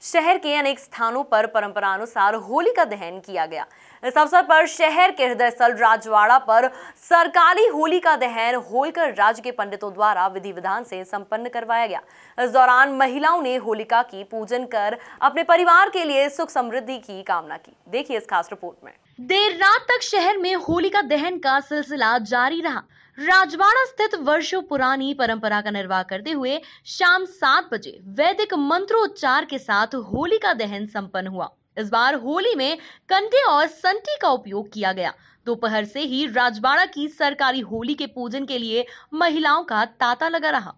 शहर के अनेक स्थानों पर परंपरानुसार होली का दहन किया गया। इस अवसर पर शहर के हृदय स्थल राजवाड़ा पर सरकारी होली का दहन होलकर राज्य के पंडितों द्वारा विधि विधान से संपन्न करवाया गया। इस दौरान महिलाओं ने होलिका की पूजन कर अपने परिवार के लिए सुख समृद्धि की कामना की। देखिए इस खास रिपोर्ट में। देर रात तक शहर में होलिका दहन का सिलसिला जारी रहा। राजवाड़ा स्थित वर्षों पुरानी परंपरा का निर्वाह करते हुए शाम 7 बजे वैदिक मंत्रोच्चार के साथ होली का दहन संपन्न हुआ। इस बार होली में कंडे और संटी का उपयोग किया गया। दोपहर से ही राजवाड़ा की सरकारी होली के पूजन के लिए महिलाओं का तांता लगा रहा।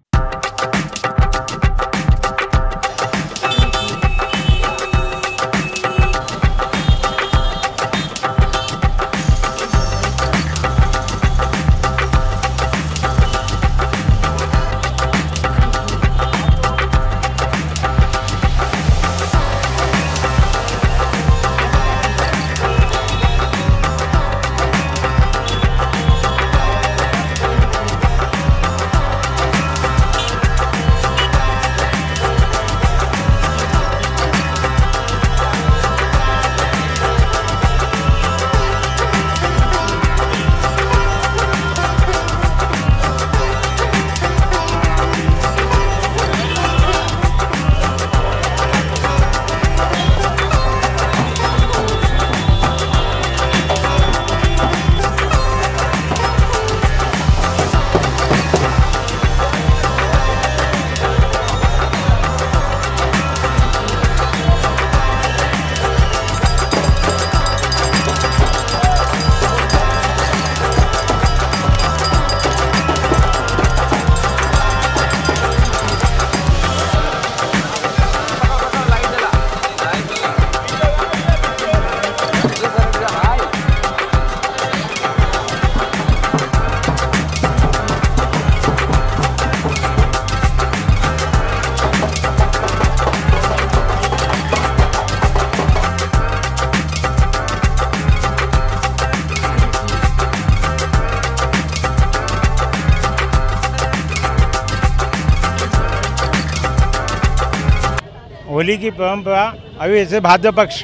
होली की परंपरा अभी ऐसे भाद्र पक्ष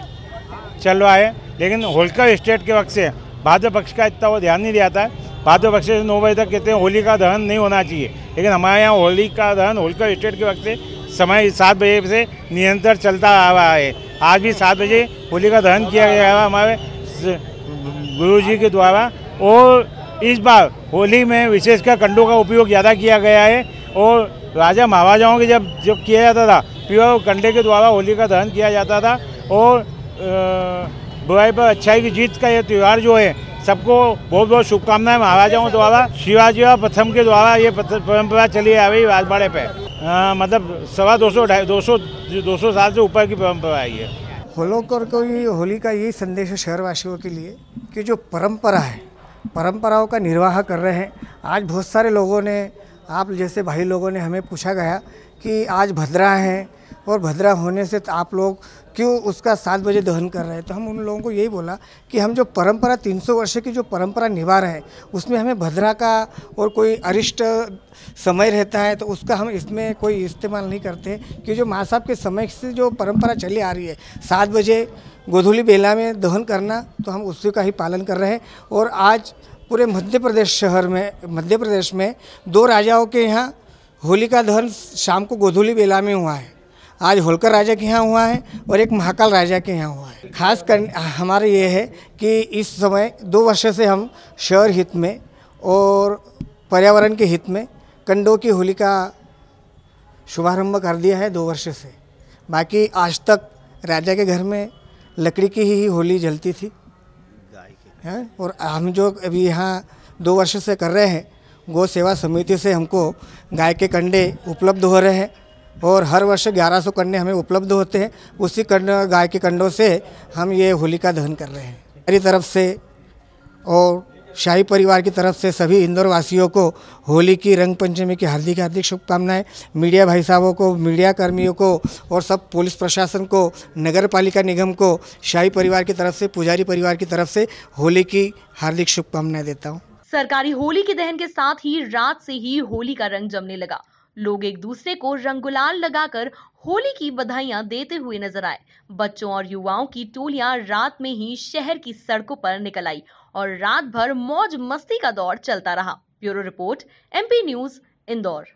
चल रहा है, लेकिन होलकर स्टेट के वक्त से भाद्र पक्ष का इतना वो ध्यान नहीं दिया था। भाद्र पक्ष से 9 बजे तक कहते हैं होली का दहन नहीं होना चाहिए, लेकिन हमारे यहाँ होली का दहन होलकर स्टेट के वक्त से समय 7 बजे से निरंतर चलता आ रहा है। आज भी 7 बजे होली का दहन किया गया है हमारे गुरुजी के द्वारा। और इस बार होली में विशेषकर कंडों का उपयोग ज़्यादा किया गया है। और राजा महाराजाओं के जब किया जाता था प्योर कंडे के द्वारा होली का दहन किया जाता था। और बुराई पर अच्छाई की जीत का ये त्यौहार जो है, सबको बहुत बहुत शुभकामनाएं महाराजाओं द्वारा। शिवाजी प्रथम के द्वारा ये परंपरा चली आ रही राजवाड़े पे, मतलब 200 साल से ऊपर की परंपरा है ये। होलोकर को ही होली का यही संदेश है शहरवासियों के लिए कि जो परंपरा है, परंपराओं का निर्वाह कर रहे हैं। आज बहुत सारे लोगों ने, आप जैसे भाई लोगों ने हमें पूछा गया कि आज भद्रा है और भद्रा होने से आप लोग क्यों उसका 7 बजे दहन कर रहे हैं। तो हम उन लोगों को यही बोला कि हम जो परंपरा 300 वर्ष की जो परंपरा निभा रहे हैं, उसमें हमें भद्रा का और कोई अरिष्ट समय रहता है तो उसका हम इसमें कोई इस्तेमाल नहीं करते। कि जो माँ साहब के समय से जो परंपरा चली आ रही है 7 बजे गोधूली बेला में दहन करना, तो हम उसी का ही पालन कर रहे हैं। और आज पूरे मध्य प्रदेश में 2 राजाओं के यहाँ होली का दहन शाम को गोधूली बेला में हुआ है। आज होलकर राजा के यहाँ हुआ है और एक महाकाल राजा के यहाँ हुआ है। खास कर हमारे ये है कि इस समय 2 वर्ष से हम शहर हित में और पर्यावरण के हित में कंडों की होली का शुभारंभ कर दिया है 2 वर्ष से। बाकी आज तक राजा के घर में लकड़ी की ही होली जलती थी है। और हम जो अभी यहाँ 2 वर्ष से कर रहे हैं, गौ सेवा समिति से हमको गाय के कंडे उपलब्ध हो रहे हैं और हर वर्ष 1100 कंडे हमें उपलब्ध होते हैं। उसी गाय के कंडों से हम ये होली का दहन कर रहे हैं। मेरी तरफ से और शाही परिवार की तरफ से सभी इंदौर वासियों को होली की रंग पंचमी की हार्दिक हार्दिक शुभकामनाएं। मीडिया भाई साहबों को, मीडिया कर्मियों को और सब पुलिस प्रशासन को, नगर पालिका निगम को, शाही परिवार की तरफ से, पुजारी परिवार की तरफ से होली की हार्दिक शुभकामनाएं देता हूँ। सरकारी होली के दहन के साथ ही रात से ही होली का रंग जमने लगा। लोग एक दूसरे को रंग गुलाल लगाकर होली की बधाइयां देते हुए नजर आए। बच्चों और युवाओं की टोलियां रात में ही शहर की सड़कों पर निकल आई और रात भर मौज मस्ती का दौर चलता रहा। Bureau report, MP news, Indore.